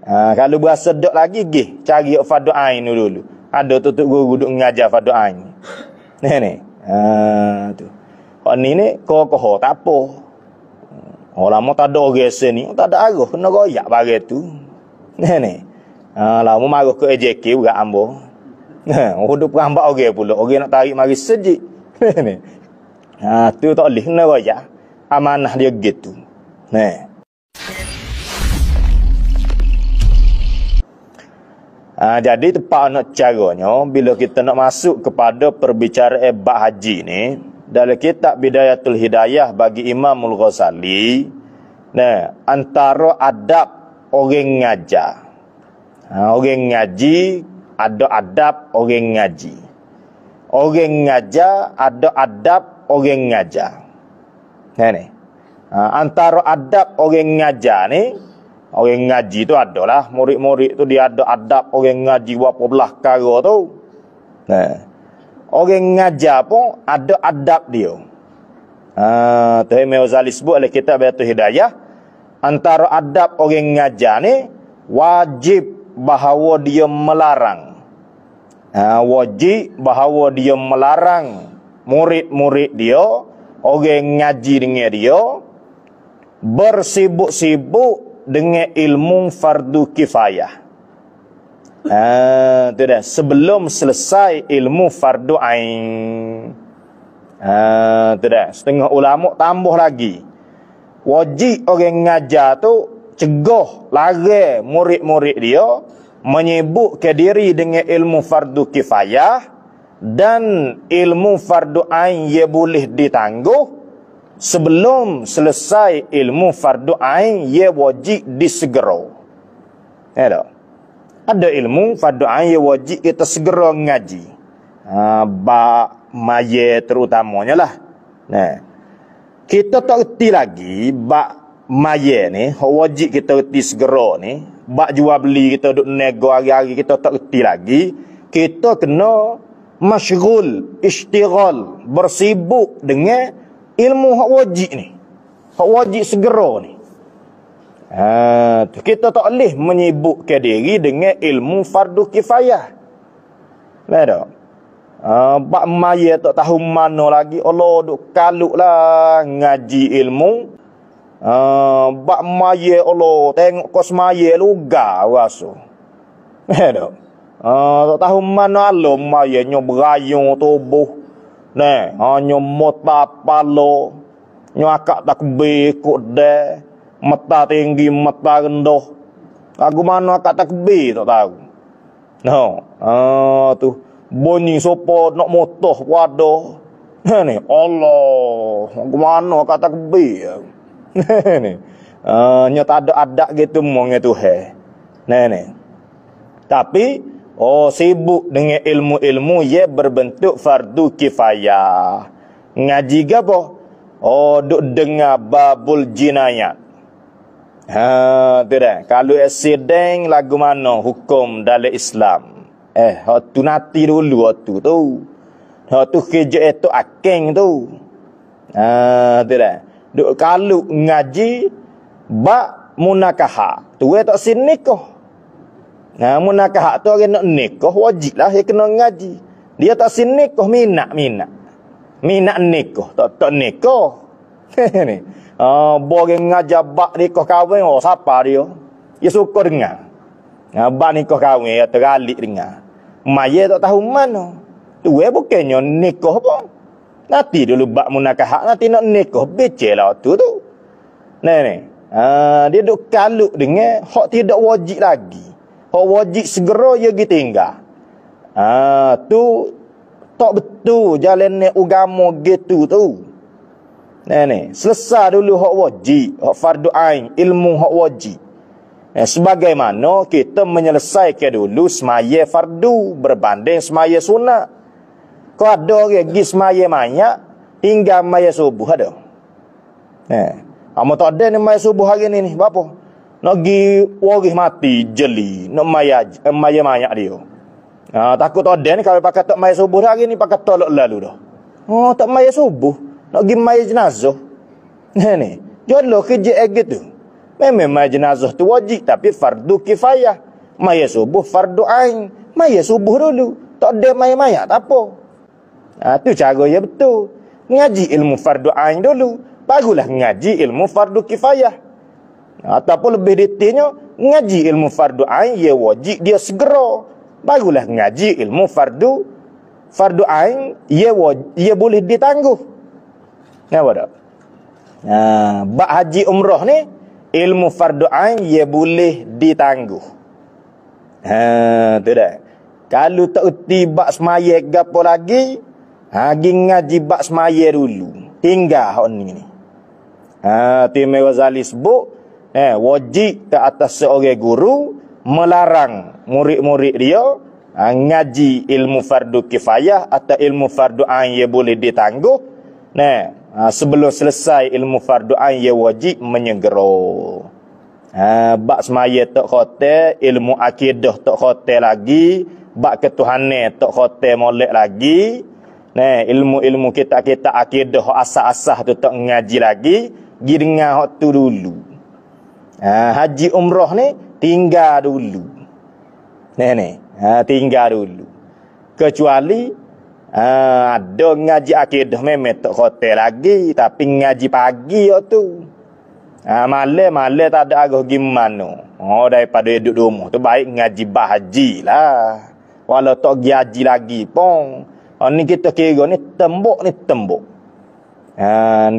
Kalau berasa dok lagi gih cari fardu ain dulu. Ada tutup guru duk mengajar fardu ain. Ni. Tu. Hak ni kokoh tak apa. Orang mau tak ada orang ni, tak ada arah kena royak barang tu. Ni. Lama marah ke AJK juga ambo. Duk perambak orang pula. Orang nak tarik mari sejik. Ni. Tu tak boleh kena royak. Amanah dia gitu. Ni. Jadi tepat nak caranya bila kita nak masuk kepada perbicaraan bab haji ni dalam kitab Bidayatul Hidayah bagi Imamul Ghazali, antara adab orang ngajar. Orang ngaji ada adab orang ngaji. Orang ngajar ada adab orang ngajar. Ni. Antara adab orang ngajar ni, orang ngaji tu adalah murid-murid tu dia ada adab orang ngaji berapa belah perkara tu. Orang ngajar pun ada adab dia. Tuhan Ghazali sebut oleh kitab Bidayatul Hidayah, antara adab orang ngajar ni wajib bahawa dia melarang. Wajib bahawa dia melarang murid-murid dia, orang ngaji dengan dia bersibuk-sibuk dengan ilmu fardu kifayah. Tu dah sebelum selesai ilmu fardu ain. Tu dah setengah ulama tambah lagi. Wajib orang ngajar tu cegah larang murid-murid dia menyibukkan diri dengan ilmu fardu kifayah dan ilmu fardu ain ia boleh ditangguh. Sebelum selesai ilmu fardu ain ia wajib disegera. Ada ilmu fardu ain ia wajib kita segera ngaji. Bab maya terutamanya lah. Kita tak reti lagi bab maya ni, wajib kita reti segera ni. Bab jual beli kita duk nego hari-hari kita tak reti lagi. Kita kena masyghul, istighal, bersibuk dengan ilmu hak wajib ni. Hak wajib segera ni. Kita tak boleh menyibukkan diri dengan ilmu fardu kifayah. Betul? Bak maya tak tahu mana lagi. Allah duk kaluk lah ngaji ilmu. Bak maya Allah tengok kos maya lugar rasa. Betul? Tak tahu mana alam maya nyo berayung tubuh. Hanya mata palo, nyakak takbir ikut dah, mata tinggi, mata rendah. Aku mana akak takbir tak tahu. Tu bunyi sopo nak motoh wadah. Ni Allah, aku mana akak takbir. Ni. Nya tak ada adat gitu mong Tuhan. Ni. Tapi sibuk dengan ilmu-ilmu ia berbentuk fardu kifayah. Ngaji ke apa? Duk dengar babul jinayat. Tu dah. Kalau accident lagu mana hukum dalam Islam? Tu nanti dulu tu. Tu kerja itu akeng tu. Tu dah. Duk kalau ngaji bab munakahah. Tu tak sini kau. Munakah tu orang nak nikah wajib lah dia kena ngaji. Dia tak sin nikah minat nikah tak nikah. Ni orang ngajar bak nikah kahwin siapa dia? Dia suka dengar. Bak nikah kahwin ya teralik dengar. Maya tak tahu mana. Tu bukannya nikah apa. Nanti dulu bak munakah nanti nak nikah becelah tu. Ni. Dia duk kaluk dengan hak tidak wajib lagi. Wajib segera dia pergi tinggal. Tu tak betul jalan agama gitu tu. Ni selesai dulu hak wajib, hak fardu ain, ilmu hak wajib. Sebagaimana kita menyelesaikan dulu semaya fardu berbanding semaya sunat. Kau ada orang pergi semaya banyak hingga maya subuh ada. Amat tak ada ni maya subuh hari ni berapa? Nak pergi waris mati jeli, nak maya banyak dia. Takut ada ni kalau pakai tak maya subuh hari ni pakai tolak lalu dah. Tak maya subuh, nak pergi maya jenazah. Ni, jodoh kerja gitu. Memang mai jenazah tu wajib tapi fardu kifayah. Mai subuh fardu ain. Mai subuh dulu. Tak ada mai mayat tak apa. Tu cara yang betul. Ngaji ilmu fardu ain dulu, barulah ngaji ilmu fardu kifayah. Ataupun lebih detailnya, ngaji ilmu fardu ain ia wajib dia segera. Barulah ngaji ilmu fardu ain ia boleh ditangguh. Nampak tak? Bab haji umrah ni ilmu fardu ain ia boleh ditangguh. Tu dah. Kalau tak erti bab semaya gapo lagi, pergi ngaji bab semaya dulu. Tinggal hak ni. Imam Ghazali sebut, wajib ke atas seorang guru melarang murid-murid dia ngaji ilmu fardu kifayah atau ilmu fardu ain yang boleh ditangguh. Sebelum selesai ilmu fardu ain yang wajib menyegera. Bab semaya tak khotel, ilmu akidah tak khotel lagi, bab ketuhanan tak khotel molek lagi. Ilmu-ilmu kita akidah asas-asas tu tak ngaji lagi, pergi dengar hak tu dulu. Haji umrah ni tinggal dulu. Tinggal dulu. Kecuali ada ngaji akidah memang tak hotel lagi, tapi ngaji pagi hak tu. Malam tak ada agak gimana. Daripada duduk rumah tu baik ngaji bah haji lah. Walau tak pergi haji lagi pun. Ni kita kira ni tembok.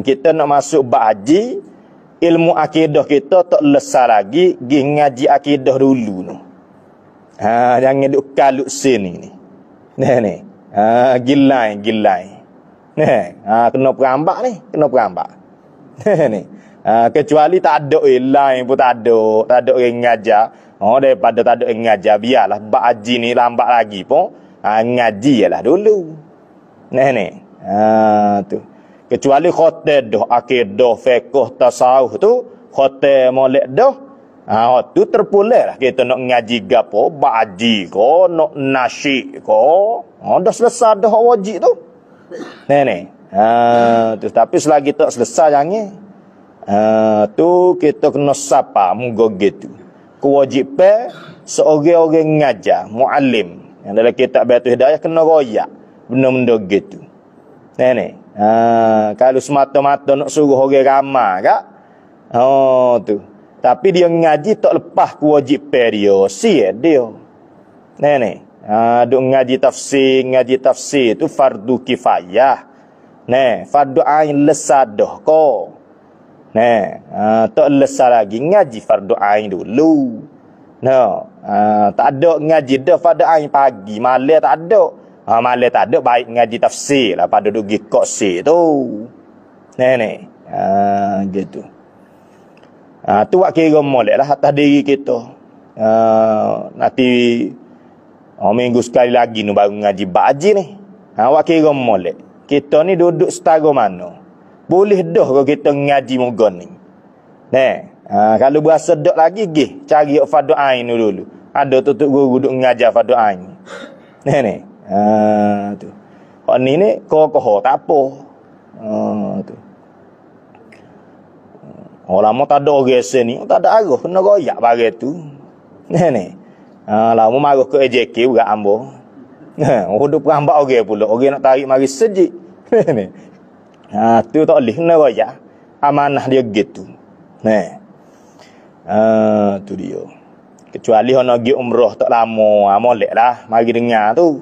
Kita nak masuk bab haji, ilmu akidah kita tak lesar lagi, pergi ngaji akidah dulu tu. Jangan duk kalut sini ni. Gilai. Kena perambak ni, kecuali tak ada lain pun tak ada orang ngajar. Daripada tak ada orang ngajar, biarlah bab haji ni lambat lagi pun. Ngaji lah dulu. Tu. Kecuali khotel dah akidah, fiqh, tasawuf tu, khotel molek dah. Tu terpulih lah kita nak ngaji gapo, ba'ji ko, nak nasyid ko. Dah selesai dah wajib tu. Tu tapi selagi tak selesai jangan. Tu kita kena sapa mugo gitu. Kewajipan seorang-orang ngajar, muallim. Yang dalam kitab Baitul Hidayah kena royak benda-benda gitu. Kalau semata-mata nak suruh orang ramai kak, tu. Tapi dia ngaji tak lepas kewajipan dia, siap dia. Duk ngaji tafsir tu fardu kifayah. Fardu ain lesadah ko. Tak lesar lagi ngaji fardu ain dulu. Tak ada ngaji dah pada ain pagi, malam tak ada. Malam tak ada, baik ngaji tafsir lah pada duk gi kosi tu. Gitu. Tu wak kira molek lah atas diri kita. Nanti minggu sekali lagi ni baru ngaji bab haji ni. Wak kira molek. Kita ni duduk setara mana? Boleh dah kalau kita ngaji muka ni. Kalau berasa dok lagi gih cari fardu ain dulu. Ada tutup guru duk ngajar fardu ain. Tu. Hak ni kokoh tak apa. Tu. Orang lama tak ada orang sini, tak ada arah kena royak barang tu. Lama marah ke AJK berat ambo. Duk perambak orang pula. Orang nak tarik mari sejik. Tu tak boleh kena royak. Amanah dia gitu. Tu dia. Kecuali nak pergi umrah tak lama, molek lah mari dengar tu.